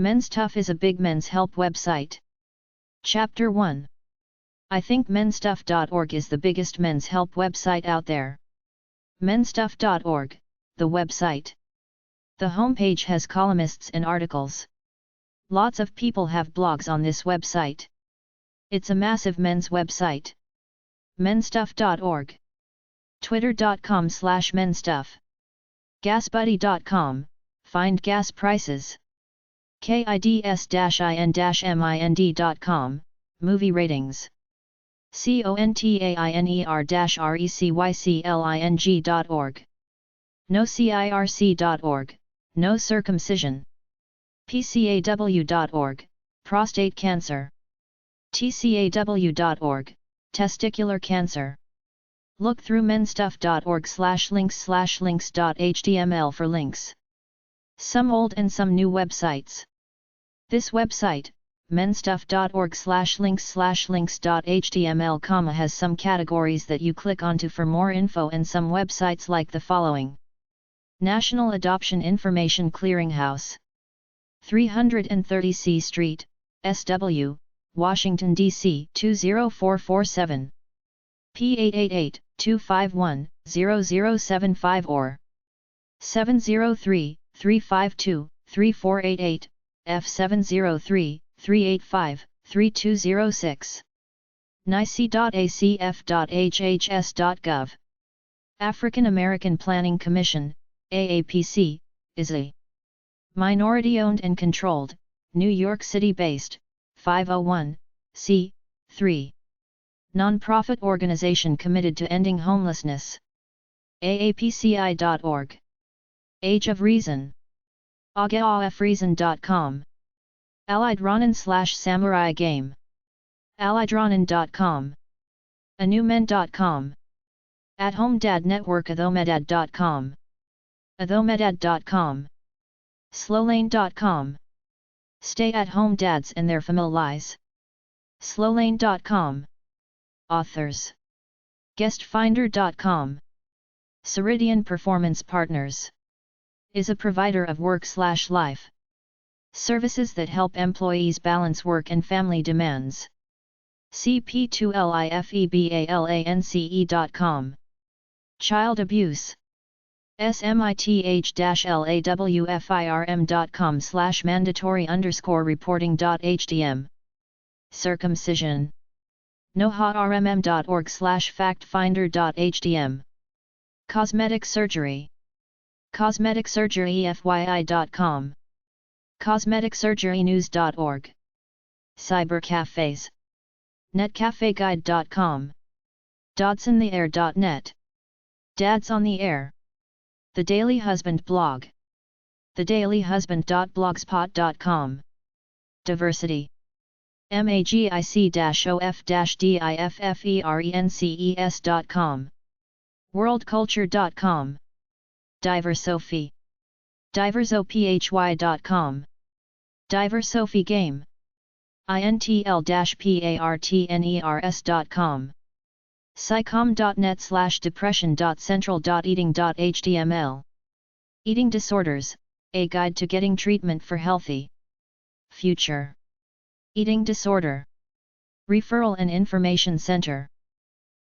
Menstuff is a big men's help website. Chapter 1. I think menstuff.org is the biggest men's help website out there. Menstuff.org, the website. The homepage has columnists and articles. Lots of people have blogs on this website. It's a massive men's website. Menstuff.org. Twitter.com/menstuff. GasBuddy.com, find gas prices. KIDS-IN-MIND.com, movie ratings. CONTAINER-RECYCLING.org. NoCIRC.org, no circumcision. PCAW.org, prostate cancer. TCAW.org, testicular cancer. Look through menstuff.org/links/links.html for links. Some old and some new websites. This website, menstuff.org/links/links.html, has some categories that you click onto for more info, and some websites like the following. National Adoption Information Clearinghouse. 330 C Street, SW, Washington, D.C. 20447. P888-251-0075 or 703-352-3488, F703-385-3206. NIC.acf.hhs.gov. African American Planning Commission, AAPC, is a minority-owned and controlled, New York City-based, 501(c)(3) non-profit organization committed to ending homelessness. AAPCI.org. Age of Reason. AgaAFReason.com. Allied Ronin/Samurai Game. AlliedRonin.com. AnewMen.com. At Home Dad Network Athomedad.com. Athomedad.com. Slowlane.com. Stay-at-home dads and their families. Slowlane.com. Authors. Guestfinder.com. Ceridian Performance Partners is a provider of work/life services that help employees balance work and family demands. CP2LIFEBALANCE.com. Child Abuse. smith-lawfirm.com/mandatory_reporting.htm. Circumcision. noharmm.org/factfinder.htm. Cosmetic surgery. cosmeticsurgeryfyi.com. cosmeticsurgerynews.org. Cybercafes. netcafeguide.com. dodsontheair.net. Dads on the Air. The Daily Husband blog. thedailyhusband.blogspot.com. Diversity. magic-of-difffrences.com. worldculture.com. Diversophy. diversophy.com. Diversophy Game. intl-partners.com. psycom.net/depression.central.eating.html. Eating Disorders, a guide to getting treatment for healthy future eating disorder. Referral and Information Center.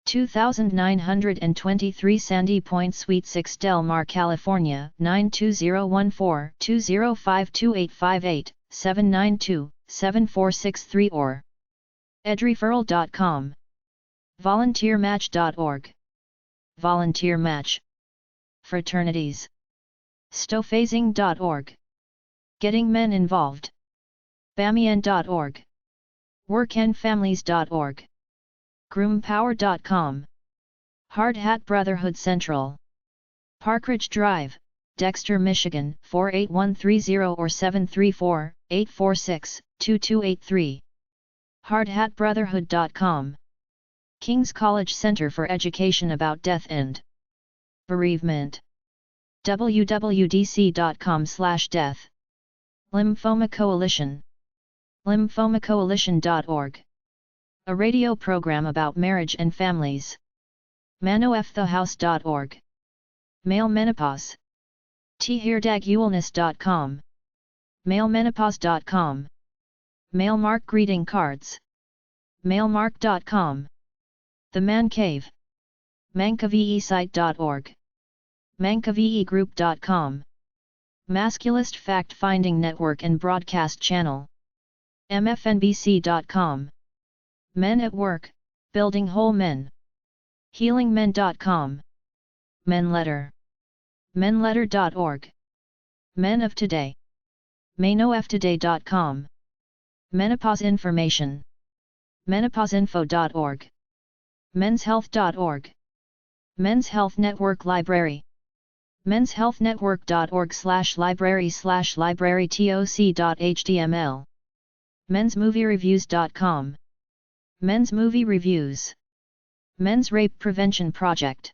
2923 Sandy Point Suite 6 Del Mar, California, 92014-2052858, 792-7463 or edreferral.com. volunteermatch.org. Volunteer Match. Fraternities. Stowphasing.org. Getting Men Involved. Bamian.org. workandfamilies.org. groompower.com. Hard Hat Brotherhood Central. Parkridge Drive, Dexter, Michigan, 48130 or 734-846-2283. hardhatbrotherhood.com. King's College Center for Education about Death and Bereavement. www.dc.com/death. Lymphoma Coalition. lymphomacoalition.org. A radio program about marriage and families. manoffthehouse.org. Male menopause. thehirdagulness.com. Malemenopause.com. Malemark greeting cards. Malemark.com. The Man Cave. mankavesite.org. mankavegroup.com. Masculist Fact-Finding Network and Broadcast Channel. mfnbc.com. Men at Work, Building Whole Men. healingmen.com. Menletter. menletter.org. Men of Today. menoftoday.com. Menopause Information. menopauseinfo.org. menshealth.org. Men's Health Network Library. menshealthnetwork.org/library/librarytoc.html. mensmoviereviews.com. Men's Movie Reviews. Men's Rape Prevention Project.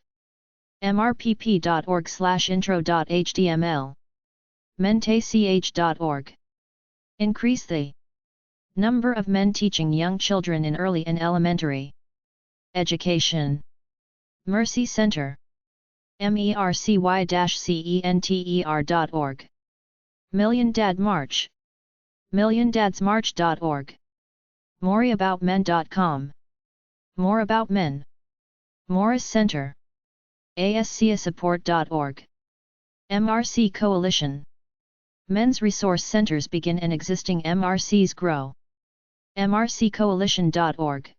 mrpp.org/intro.html. mentach.org. Increase the number of men teaching young children in early and elementary education. Mercy Center. mercy-center.org. Million Dad March. milliondadsmarch.org. moreaboutmen.com. More About Men. Morris Center. ascasupport.org. MRC Coalition. Men's Resource Centers begin and existing MRCs grow. mrccoalition.org.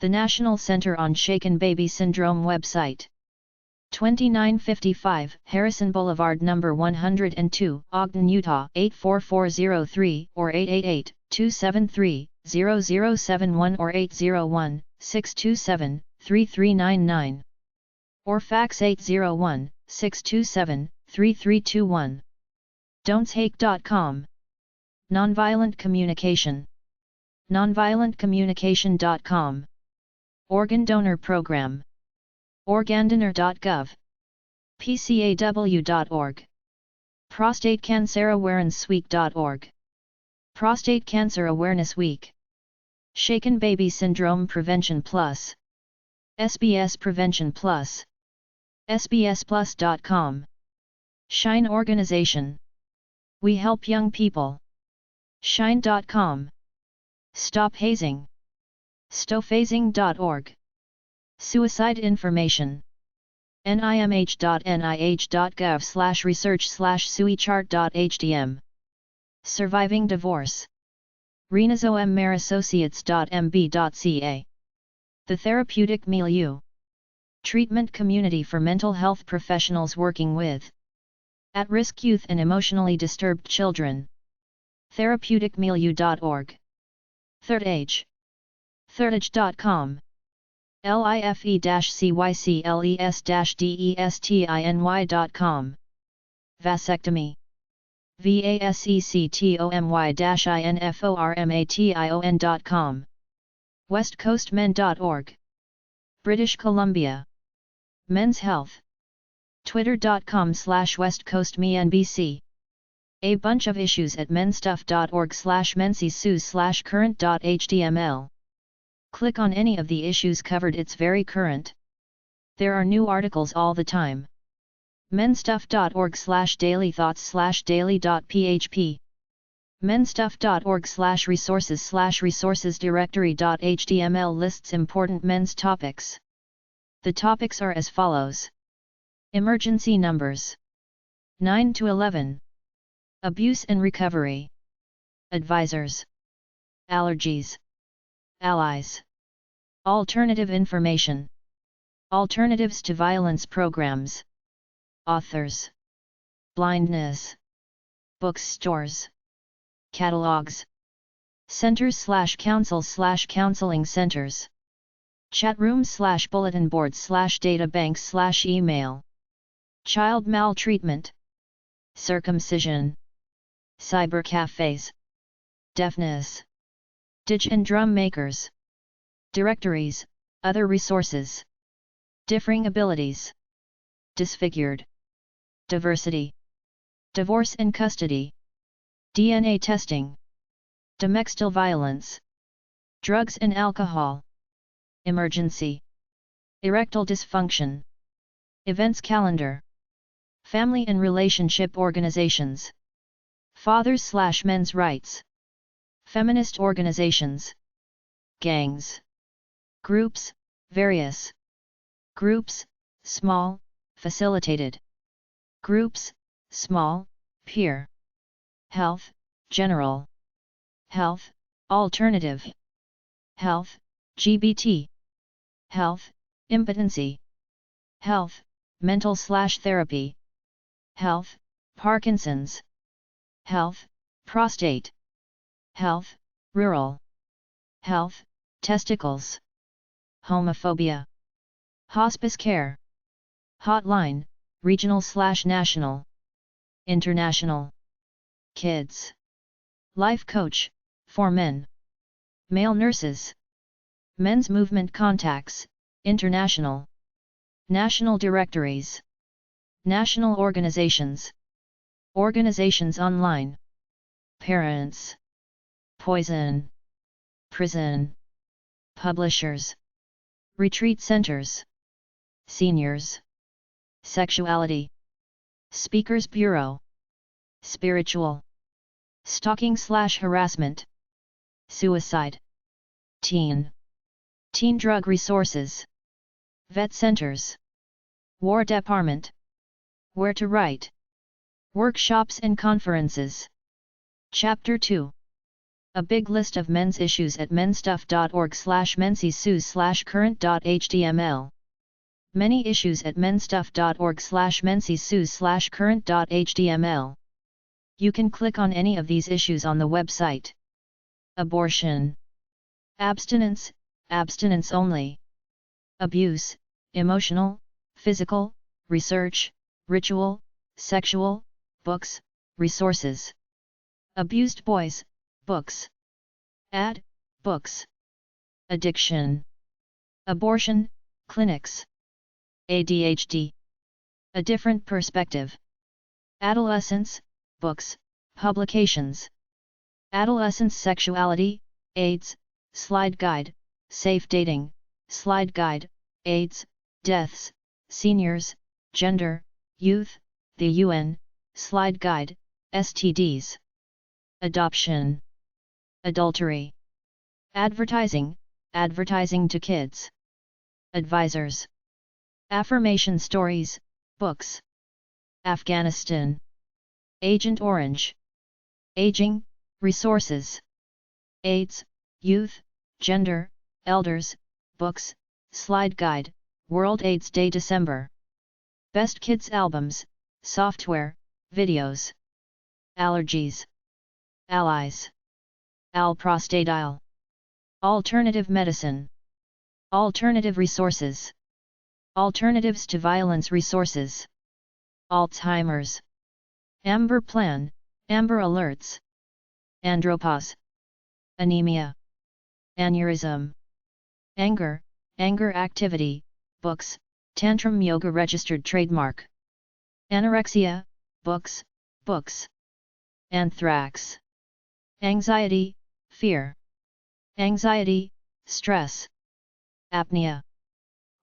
The National Center on Shaken Baby Syndrome website. 2955 Harrison Boulevard No. 102, Ogden, Utah 84403 or 888-273-0071 or 801-627-3399. Or fax 801-627-3321. don'tshake.com. Nonviolent Communication. nonviolentcommunication.com. Organ Donor Program. organdonor.gov. pcaw.org. Prostate Cancer Awareness Week.org. Prostate Cancer Awareness Week. Shaken Baby Syndrome Prevention Plus. SBS Prevention Plus. sbsplus.com. Shine Organization. We help young people. Shine.com. Stop Hazing. Stopphazing.org. Suicide Information. nimh.nih.gov/research/suichart.htm. Surviving Divorce. renazommerassociates.mb.ca. The Therapeutic Milieu. Treatment community for mental health professionals working with at-risk youth and emotionally disturbed children. therapeuticmilieu.org. Third Age. thirdage.com. life-cycles-destiny.com. Vasectomy. vasectomy-information.com. westcoastmen.org. British Columbia. Men's Health. twitter.com/westcoastmenbc. A bunch of issues at menstuff.org/mensisus/current.html. Click on any of the issues covered, it's very current. There are new articles all the time. menstuff.org/dailythoughts/daily.php. menstuff.org/resources/resourcesdirectory.html lists important men's topics. The topics are as follows. Emergency numbers 9 to 11. Abuse and recovery. Advisors. Allergies. Allies. Alternative information. Alternatives to violence programs. Authors. Blindness. Bookstores. Catalogs. Centers/councils/counseling centers. Chatrooms/bulletin boards/databanks/email. Child maltreatment. Circumcision. Cybercafes. Deafness. Didge and drum makers. Directories, other resources. Differing abilities. Disfigured. Diversity. Divorce and custody. DNA testing. Domestic violence. Drugs and alcohol. Emergency. Erectile dysfunction. Events calendar. Family and relationship organizations. Fathers/men's rights. Feminist organizations. Gangs. Groups, various. Groups, small, facilitated. Groups, small, peer. Health, general. Health, alternative. Health, GBT. Health, impotency. Health, mental/therapy. Health, Parkinson's. Health, prostate. Health, rural. Health, testicles. Homophobia. Hospice care. Hotline, regional/national. International. Kids. Life coach, for men. Male nurses. Men's movement contacts, international. National directories. National organizations. Organizations online. Parents. Poison. Prison. Publishers. Retreat centers. Seniors. Sexuality. Speakers Bureau. Spiritual. Stalking/harassment. Suicide. Teen. Teen drug resources. Vet centers. War Department. Where to write. Workshops and conferences. Chapter 2. A big list of men's issues at menstuff.org/mensisus/current.html. Many issues at menstuff.org/mensisus/current.html. You can click on any of these issues on the website. Abortion. Abstinence, abstinence only. Abuse, emotional, physical, research, ritual, sexual, books, resources. Abused boys, books. Books. Addiction. Abortion, clinics. ADHD. A different perspective. Adolescence, books, publications. Adolescence sexuality, AIDS, slide guide, safe dating, slide guide, AIDS, deaths, seniors, gender, youth, the UN, slide guide, STDs. Adoption. Adultery. Advertising, advertising to kids. Advisors. Affirmation stories, books. Afghanistan. Agent Orange. Aging, resources. AIDS, youth, gender, elders, books, slide guide, World AIDS Day December. Best Kids albums, software, videos. Allergies. Allies. Alprostadil. Alternative medicine. Alternative resources. Alternatives to violence resources. Alzheimer's. Amber Plan, Amber Alerts. Andropause. Anemia. Aneurysm. Anger, Anger Activity, books, Tantrum Yoga registered trademark. Anorexia, books, books. Anthrax. Anxiety, fear. Anxiety, stress. Apnea.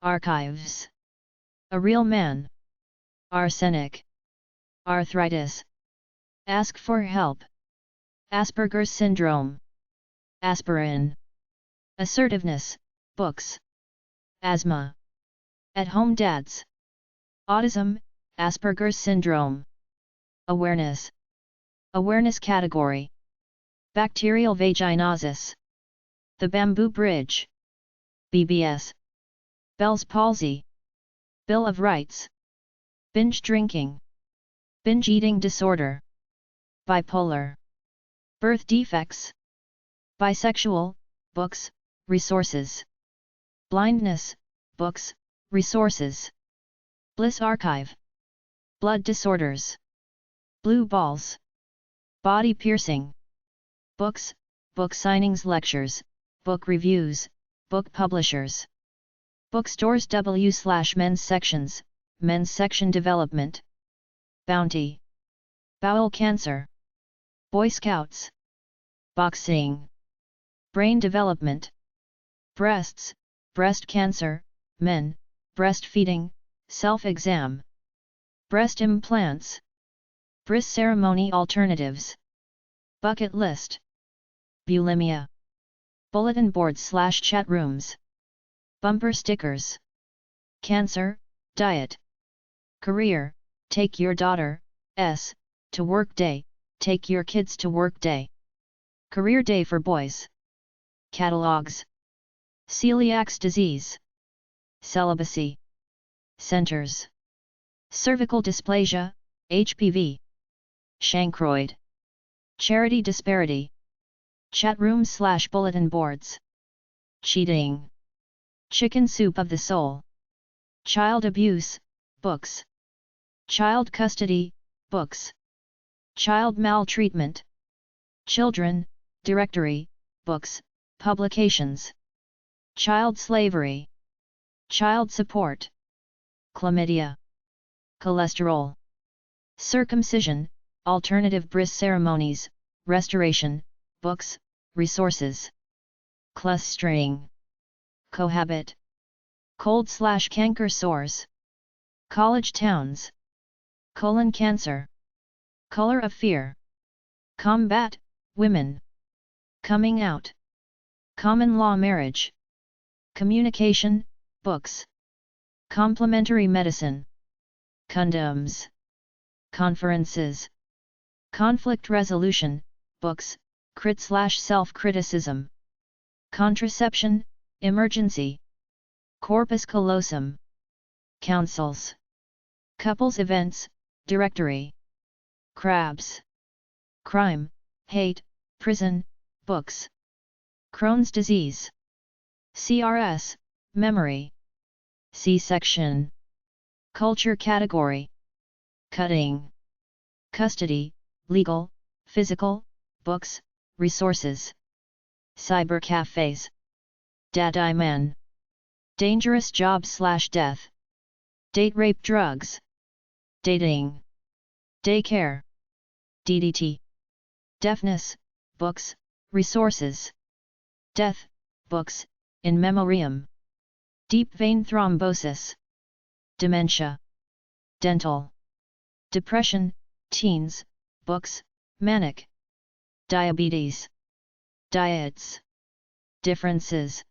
Archives. A Real Man. Arsenic. Arthritis. Ask for help. Asperger's syndrome. Aspirin. Assertiveness, books. Asthma. At-home dads. Autism, Asperger's syndrome. Awareness. Awareness category. Bacterial vaginosis. The Bamboo Bridge. BBS. Bell's palsy. Bill of Rights. Binge drinking. Binge eating disorder. Bipolar. Birth defects. Bisexual, books, resources. Blindness, books, resources. Bliss Archive. Blood disorders. Blue balls. Body piercing. Books, book signings, lectures, book reviews, book publishers. Bookstores W/men's sections, men's section development. Bounty. Bowel cancer. Boy Scouts. Boxing. Brain development. Breasts, breast cancer, men, breastfeeding, self-exam. Breast implants. Bris ceremony alternatives. Bucket list. Bulimia. Bulletin boards/chat rooms. Bumper stickers. Cancer, diet. Career, take your daughter, to work day, take your kids to work day. Career day for boys. Catalogs. Celiac disease. Celibacy. Centers. Cervical dysplasia, HPV. Chancroid. Charity disparity. Chat rooms/bulletin boards. Cheating. Chicken soup of the soul. Child abuse, books. Child custody, books. Child maltreatment. Children, directory, books, publications. Child slavery. Child support. Chlamydia. Cholesterol. Circumcision, alternative bris ceremonies, restoration, books, resources. Clustering. Cohabit. Cold/canker sores. College towns. Colon cancer. Color of fear. Combat, women. Coming out. Common law marriage. Communication, books. Complementary medicine. Condoms. Conferences. Conflict resolution, books, crit/self-criticism. Contraception, emergency. Corpus callosum. Councils. Couples events, directory. Crabs. Crime, hate, prison, books. Crohn's disease. CRS, memory. C-section. Culture category. Cutting. Custody, legal, physical, books, resources. Cybercafes. Dadiman. Dangerous job/death. Date rape drugs. Dating. Daycare. DDT. Deafness, books, resources. Death, books, in memoriam. Deep vein thrombosis. Dementia. Dental. Depression, teens, books, manic. Diabetes. Diets. Differences.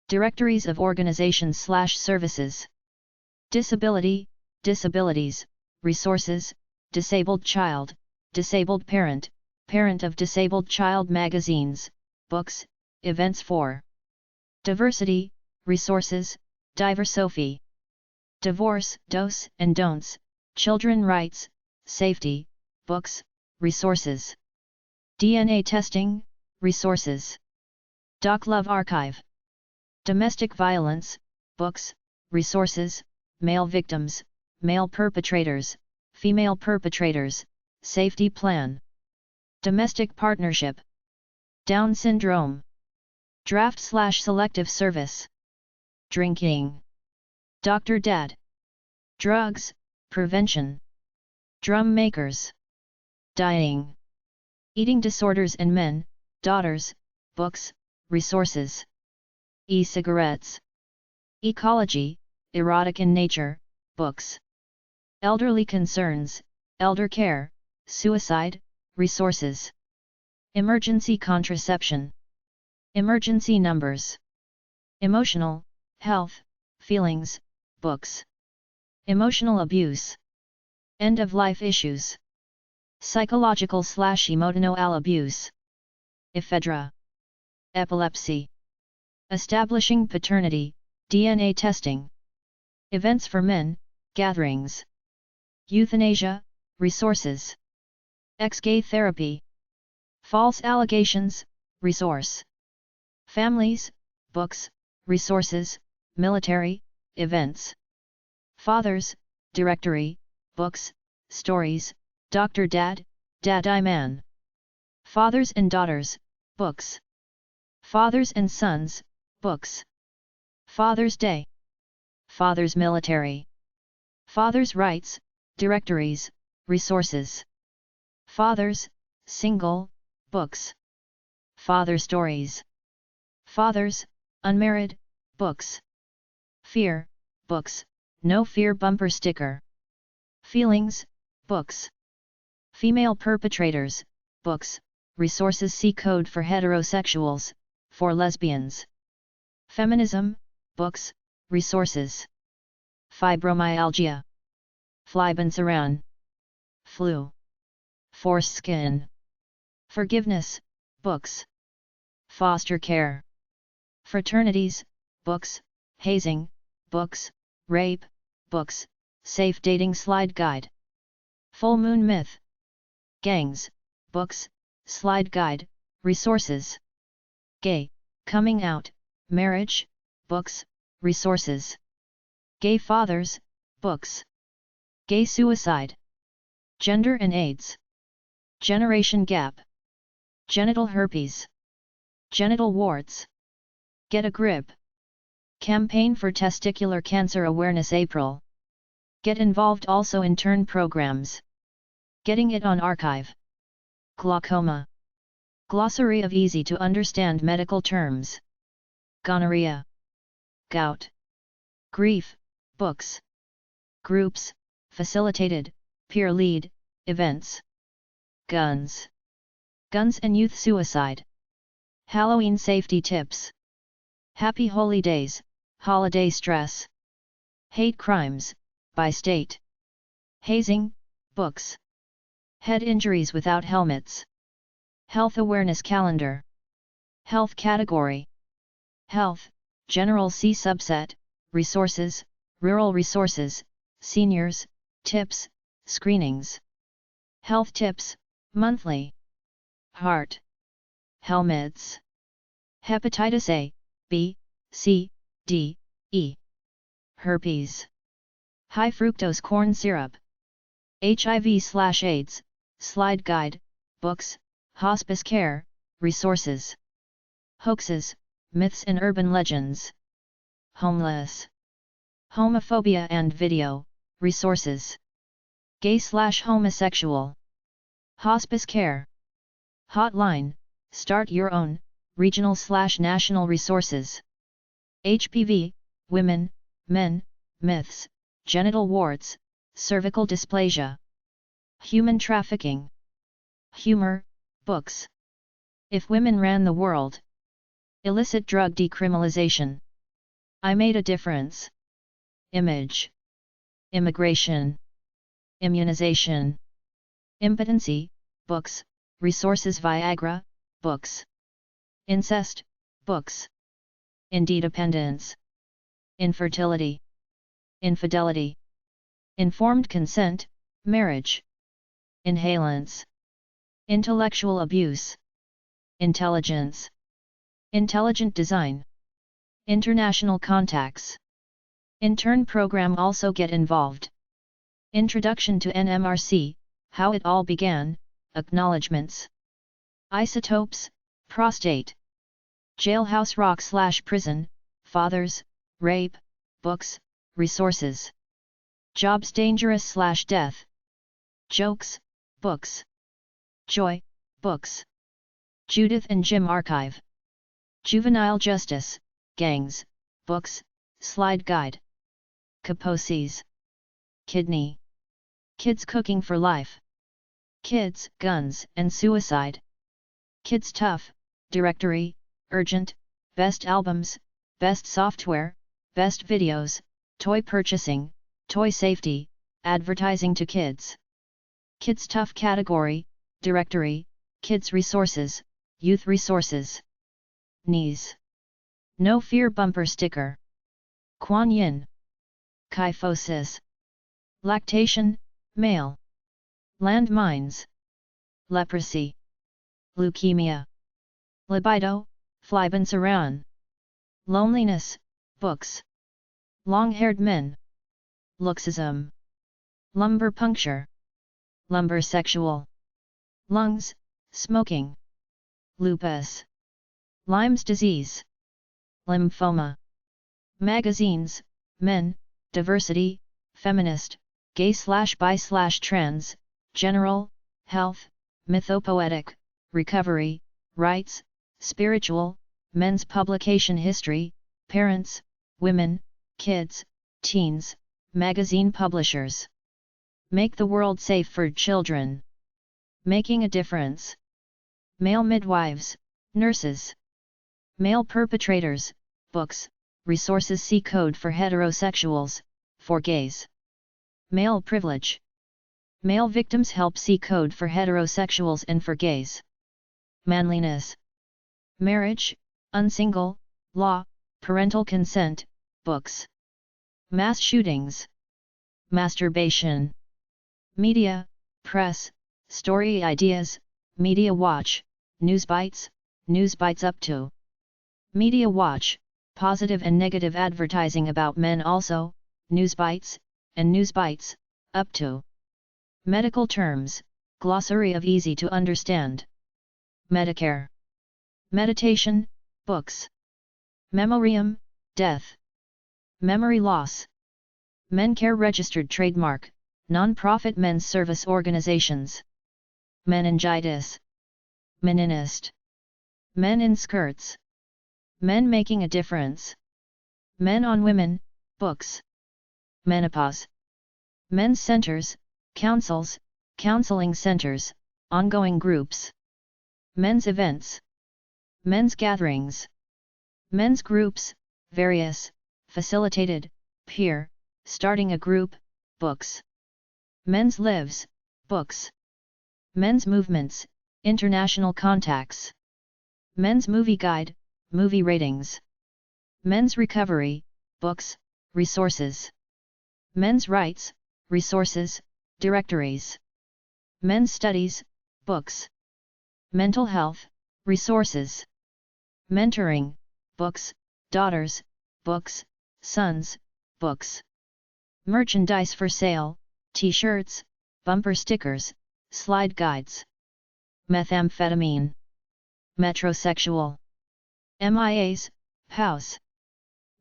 Directories of organizations/services. Disability, disabilities, resources, disabled child, disabled parent, parent of disabled child magazines, books, events for. Diversity, resources, Diversophy. Divorce, dos and don'ts, children rights, safety, books, resources. DNA testing, resources. DocLove archive. Domestic violence, books, resources, male victims, male perpetrators, female perpetrators, safety plan. Domestic partnership. Down syndrome. Draft/selective service. Drinking. Dr. Dad. Drugs, prevention. Drum makers. Dying. Eating disorders in men, daughters, books, resources. E-cigarettes. Ecology, erotic in nature, books. Elderly concerns, elder care, suicide, resources. Emergency contraception. Emergency numbers. Emotional, health, feelings, books. Emotional abuse. End-of-life issues. Psychological/emotional abuse. Ephedra. Epilepsy. Establishing paternity, DNA testing. Events for men, gatherings. Euthanasia, resources. Ex-gay therapy. False allegations, resource. Families, books, resources, military, events. Fathers, directory, books, stories, Dr. Dad, Dadiman. Fathers and daughters, books. Fathers and sons, books. Father's Day. Fathers military. Fathers' rights, directories, resources. Fathers, single, books. Father stories. Fathers, unmarried, books. Fear, books, no fear bumper sticker. Feelings, books. Female perpetrators, books, resources. See code for heterosexuals, for lesbians. Feminism, books, resources. Fibromyalgia, Flibanseran, flu, foreskin. Forgiveness, books. Foster care. Fraternities, books. Hazing, books. Rape, books. Safe dating slide guide. Full moon myth. Gangs, books, slide guide, resources. Gay, coming out, marriage, books, resources. Gay fathers, books. Gay suicide. Gender and AIDS. Generation gap. Genital herpes. Genital warts. Get a grip. Campaign for Testicular Cancer Awareness April. Get involved also in turn programs. Getting it on archive. Glaucoma. Glossary of easy to understand medical terms. Gonorrhea. Gout. Grief, books. Groups, facilitated, peer lead, events. Guns. Guns and youth suicide. Halloween safety tips. Happy Holy Days, holiday stress. Hate crimes, by state. Hazing, books. Head injuries without helmets. Health awareness calendar. Health category. Health, general. C subset, resources, rural resources, seniors, tips, screenings. Health tips, monthly. Heart. Helmets. Hepatitis A, B, C, D, E. Herpes. High fructose corn syrup. HIV/AIDS, slide guide, books, hospice care, resources. Hoaxes, myths and urban legends. Homeless. Homophobia and video, resources. Gay/homosexual. Hospice care. Hotline, start your own, regional/national resources. HPV, women, men, myths, genital warts, cervical dysplasia. Human trafficking. Humor, books. If Women Ran the World. Illicit drug decriminalization. I Made a Difference. Image. Immigration. Immunization. Impotency, books, resources. Viagra, books. Incest, books. Interdependence. Infertility. Infidelity. Informed consent, marriage. Inhalants. Intellectual abuse. Intelligence. Intelligent design. International contacts. Intern program. Also get involved. Introduction to NMRC, how it all began, acknowledgements. Isotopes, prostate. Jailhouse rock/prison, fathers, rape, books, resources. Jobs dangerous/death. Jokes, books. Joy, books. Judith and Jim archive. Juvenile justice, gangs, books, slide guide. Kaposi's. Kidney. Kids cooking for life. Kids, guns and suicide. Kids tough, directory, urgent, best albums, best software, best videos, toy purchasing, toy safety, advertising to kids. Kids tough category, directory, kids resources, youth resources. Knees. No fear bumper sticker. Kuan Yin. Kyphosis. Lactation, male. Landmines. Leprosy. Leukemia. Libido, Flibanseran. Loneliness, books. Long-haired men. Luxism. Lumbar puncture. Lumbersexual. Lungs, smoking. Lupus. Lyme's disease. Lymphoma. Magazines, men, diversity, feminist, gay/bi/trans, general, health, mythopoetic, recovery, rights, spiritual, men's publication history, parents, women, kids, teens, magazine publishers. Make the world safe for children. Making a difference. Male midwives, nurses. Male perpetrators, books, resources. See code for heterosexuals, for gays. Male privilege. Male victims help. See code for heterosexuals and for gays. Manliness. Marriage, unsingle, law, parental consent, books. Mass shootings. Masturbation. Media, press, story ideas, Media Watch, News Bites up to. Media Watch, positive and negative advertising about men also, News Bites, and News Bites, up to. Medical terms, glossary of easy to understand. Medicare. Meditation, books. Memoriam, death. Memory loss. Mencare registered trademark, non-profit men's service organizations. Meningitis. Meninist. Men in skirts. Men making a difference. Men on women, books. Menopause. Men's centers, councils, counseling centers, ongoing groups. Men's events. Men's gatherings. Men's groups, various, facilitated, peer, starting a group, books. Men's lives, books. Men's movements, international contacts. Men's movie guide, movie ratings. Men's recovery, books, resources. Men's rights, resources, directories. Men's studies, books. Mental health, resources. Mentoring, books, daughters, books, sons, books. Merchandise for sale, t-shirts, bumper stickers, slide guides. Methamphetamine. Metrosexual. MIAs, house.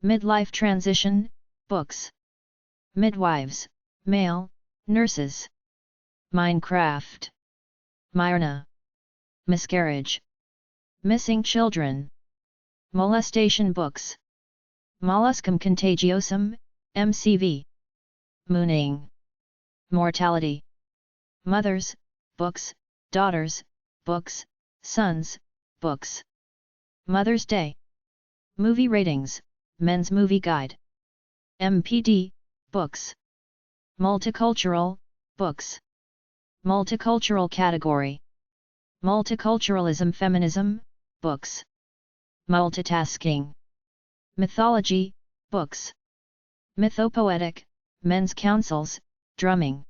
Midlife transition, books. Midwives, male, nurses. Minecraft. Myrna. Miscarriage. Missing children. Molestation books. Molluscum contagiosum, MCV. Mooning. Mortality. Mothers, books, daughters, books, sons, books. Mother's Day. Movie ratings, Men's Movie Guide. MPD, books. Multicultural, books. Multicultural category. Multiculturalism feminism, books. Multitasking. Mythology, books. Mythopoetic, men's councils, drumming.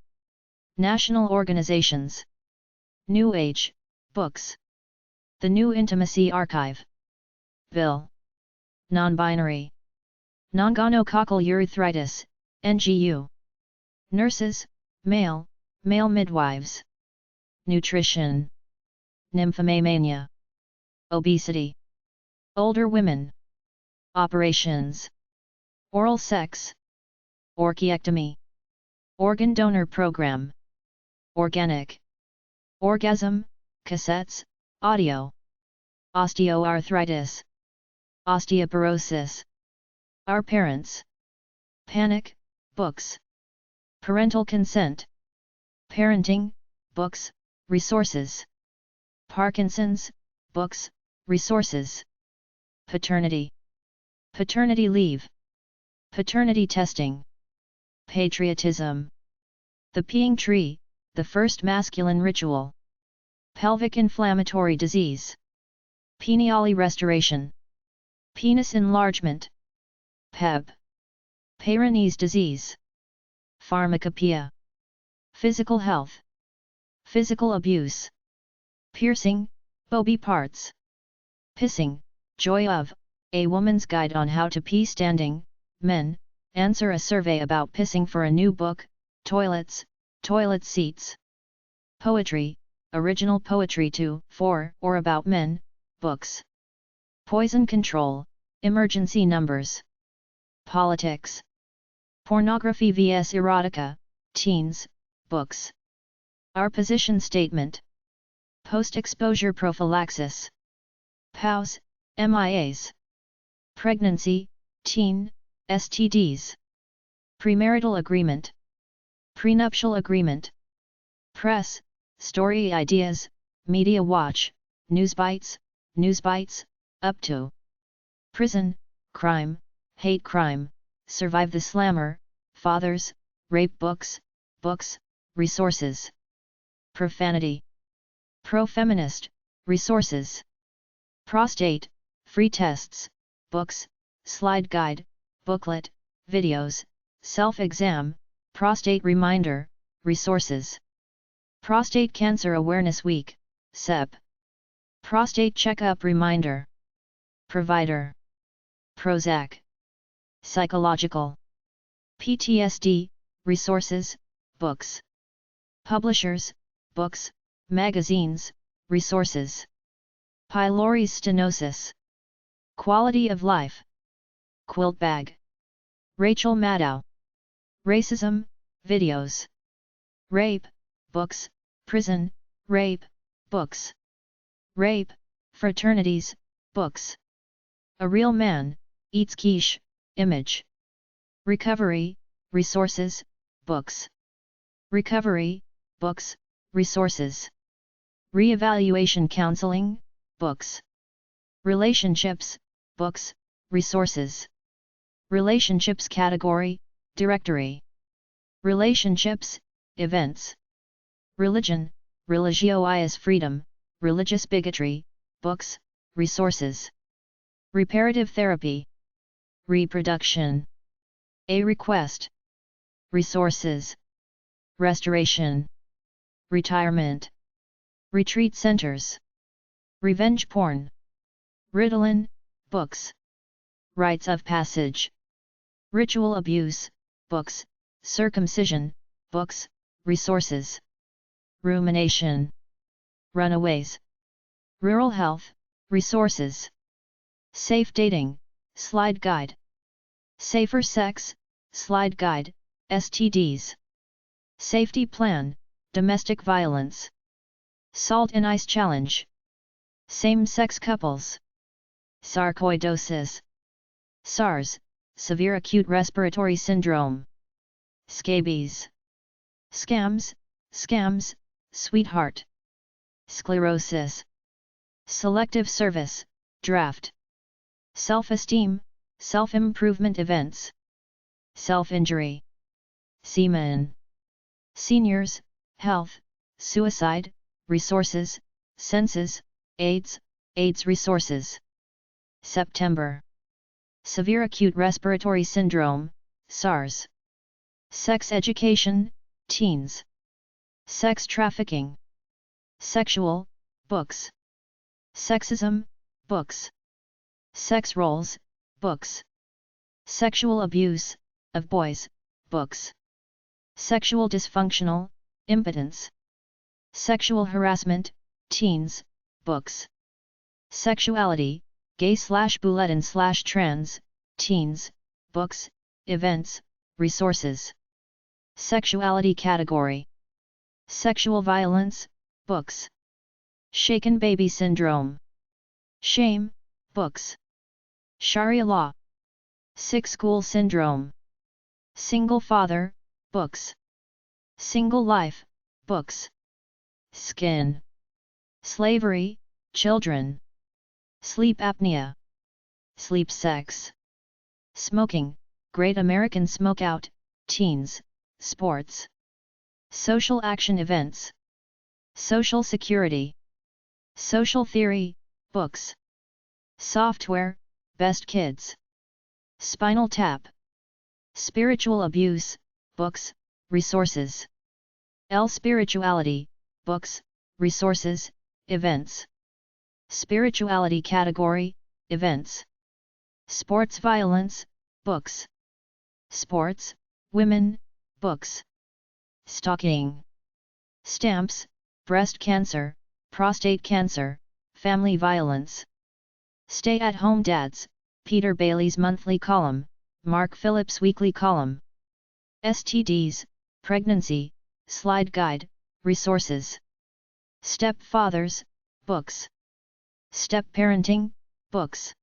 National organizations. New Age, books. The New Intimacy Archive. Bill. Non-binary. Non-gonococcal urethritis, NGU. Nurses, male, male midwives. Nutrition. Nymphomania. Obesity. Older women. Operations. Oral sex. Orchiectomy. Organ donor program. Organic. Orgasm, cassettes, audio. Osteoarthritis. Osteoporosis. Our parents. Panic, books. Parental consent. Parenting, books, resources. Parkinson's, books, resources. Paternity. Paternity leave. Paternity testing. Patriotism. The peeing tree, the first masculine ritual. Pelvic inflammatory disease. Penially restoration. Penis enlargement. PEB. Peyronie's disease. Pharmacopoeia. Physical health. Physical abuse. Piercing, booby parts. Pissing, joy of, a woman's guide on how to pee standing. Men, answer a survey about pissing for a new book. Toilets, toilet seats. Poetry, original poetry to, for, or about men, books. Poison control, emergency numbers. Politics. Pornography vs erotica, teens, books. Our position statement. Post-exposure prophylaxis. POWs, MIAs. Pregnancy, teen, STDs. Premarital agreement. Prenuptial agreement. Press, story ideas, Media Watch, News bites, up to. Prison, crime, hate crime, survive the slammer, fathers, rape books, resources. Profanity. Pro-feminist, resources. Prostate, free tests, books, slide guide, booklet, videos, self-exam, prostate reminder, resources. Prostate Cancer Awareness Week, SEP. Prostate Checkup Reminder. Provider. Prozac. Psychological. PTSD, resources, books. Publishers, books, magazines, resources. Pylori stenosis. Quality of life. Quilt bag. Rachel Maddow. Racism, videos. Rape, books, prison, rape, books. Rape, fraternities, books. A Real Man, Eats Quiche, image. Recovery, resources, books. Recovery, books, resources. Re-evaluation counseling, books. Relationships, books, resources. Relationships category, directory. Relationships, events. Religion, religio is freedom, religious bigotry, books, resources. Reparative therapy. Reproduction. A request. Resources. Restoration. Retirement. Retreat centers. Revenge porn. Ritalin, books. Rites of passage. Ritual abuse, books, circumcision, books, resources. Rumination. Runaways. Rural health, resources. Safe dating, slide guide. Safer sex, slide guide, STDs. Safety plan, domestic violence. Salt and ice challenge. Same-sex couples. Sarcoidosis. SARS, severe acute respiratory syndrome. Scabies. Scams, sweetheart. Sclerosis. Selective service, draft. Self-esteem, self-improvement events. Self-injury. Semen. Seniors, health, suicide, resources, census, AIDS resources. September. Severe acute respiratory syndrome, SARS. Sex education, teens. Sex trafficking. Sexual, books. Sexism, books. Sex roles, books. Sexual abuse, of boys, books. Sexual dysfunctional, impotence. Sexual harassment, teens, books. Sexuality, gay/bulletin/trans, teens, books, events, resources. Sexuality category. Sexual violence, books. Shaken baby syndrome. Shame, books. Sharia law. Sick school syndrome. Single father, books. Single life, books. Skin. Slavery, children. Sleep apnea. Sleep sex. Smoking, Great American Smokeout, teens, sports. Social action events. Social security. Social theory, books. Software, best kids. Spinal tap. Spiritual abuse, books, resources. Spirituality, books, resources, events. Spirituality category, events. Sports violence, books. Sports, women, books. Stalking. Stamps, breast cancer, prostate cancer, family violence. Stay-at-home dads, Peter Bailey's monthly column, Mark Phillips' weekly column. STDs, pregnancy, slide guide, resources. Stepfathers, books. Step-parenting, books.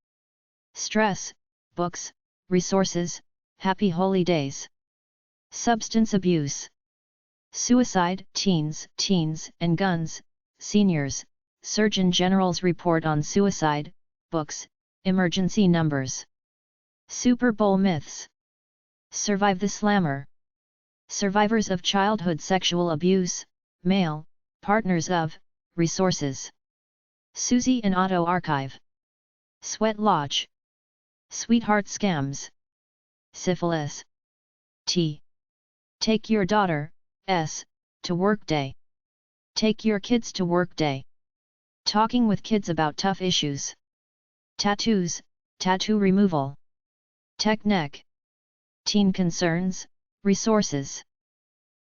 Stress, books, resources, happy holy days. Substance abuse. Suicide, teens and guns, seniors, Surgeon General's Report on Suicide, books, emergency numbers. Super Bowl myths. Survive the Slammer. Survivors of childhood sexual abuse, male, partners of, resources. Susie and Otto Archive. Sweat Lodge. Sweetheart Scams. Syphilis. T. Take your daughter, S, to work day. Take your kids to work day. Talking with kids about tough issues. Tattoos, tattoo removal. Tech neck. Teen concerns, resources.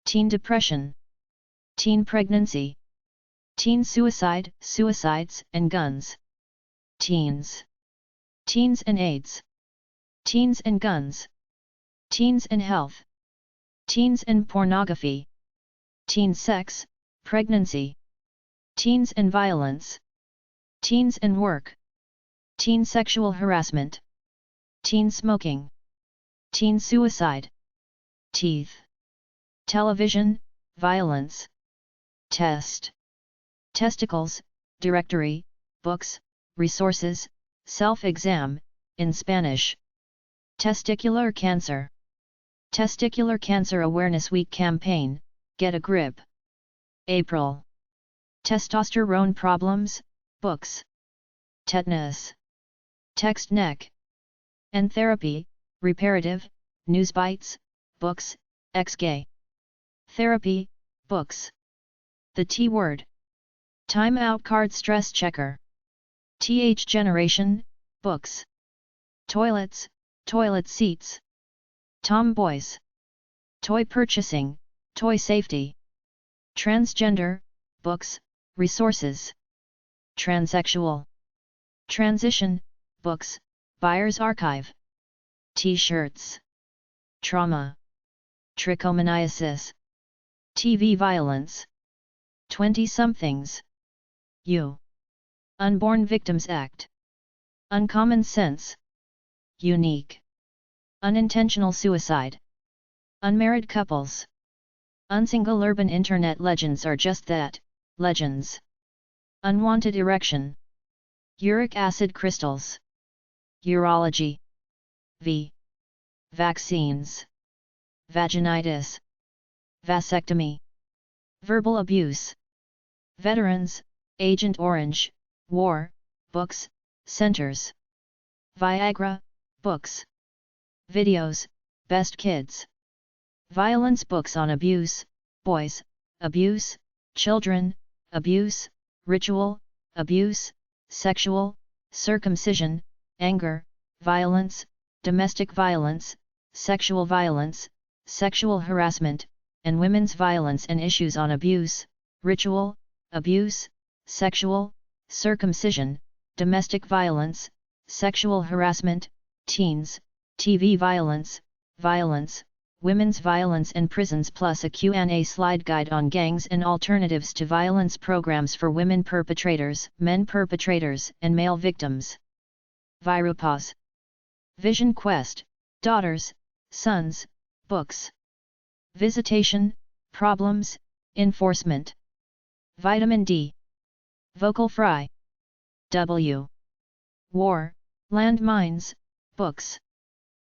Teen depression. Teen pregnancy. Teen suicide, suicides and guns. Teens. Teens and AIDS. Teens and guns. Teens and health. Teens and pornography. Teen sex, pregnancy. Teens and violence. Teens and work. Teen sexual harassment. Teen smoking. Teen suicide. Teeth. Television, violence. Test. Testicles, directory, books, resources, self-exam, in Spanish. Testicular cancer. Testicular Cancer Awareness Week campaign, Get a Grip. April. Testosterone problems, books. Tetanus. Text neck. And therapy, reparative, news bites, books, ex-gay. Therapy, books. The T word. Time out card stress checker. TH generation, books. Toilets, toilet seats. Tomboys. Toy purchasing, toy safety. Transgender, books, resources. Transsexual. Transition, books, Buyer's Archive. T-shirts. Trauma. Trichomoniasis. TV violence. 20-somethings. U. Unborn Victims Act. Uncommon sense. Unique. Unintentional suicide. Unmarried couples. Unsingle urban internet legends are just that, legends. Unwanted erection. Uric acid crystals. Urology. V. Vaccines. Vaginitis. Vasectomy. Verbal abuse. Veterans, Agent Orange, War, books, centers. Viagra, books. Videos, Best Kids. Violence books on abuse, boys, abuse, children, abuse, ritual, abuse, sexual, circumcision, anger, violence, domestic violence, sexual harassment, and women's violence and issues on abuse, ritual, abuse, sexual, circumcision, domestic violence, sexual harassment, teens, TV violence, women's violence and prisons, plus a Q&A slide guide on gangs and alternatives to violence programs for women perpetrators, men perpetrators, and male victims. Virupause. Vision Quest, Daughters, Sons, books. Visitation, Problems, Enforcement. Vitamin D. Vocal Fry. W. War, Landmines, books.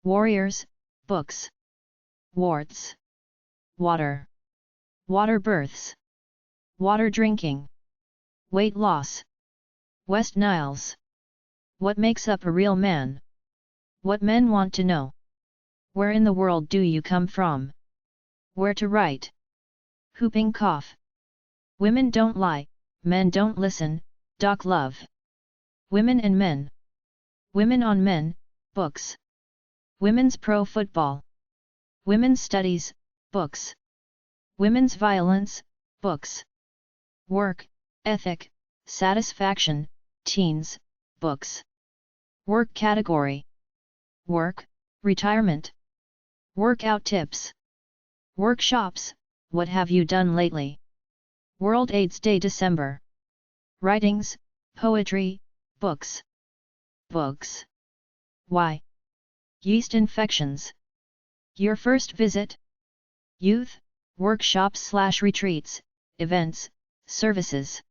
Warriors, books. Warts. Water. Water births. Water drinking. Weight loss. West Niles. What makes up a real man? What men want to know. Where in the world do you come from? Where to write? Whooping cough. Women don't lie, men don't listen, Doc Love. Women and Men. Women on Men, books. Women's Pro Football. Women's Studies, books. Women's Violence, books. Work, Ethic, Satisfaction, Teens, books. Work category. Work, Retirement. Workout tips. Workshops, what have you done lately? World AIDS Day December. Writings, poetry, books. Books. Why? Yeast infections. Your first visit? Youth, workshops/retreats, events, services.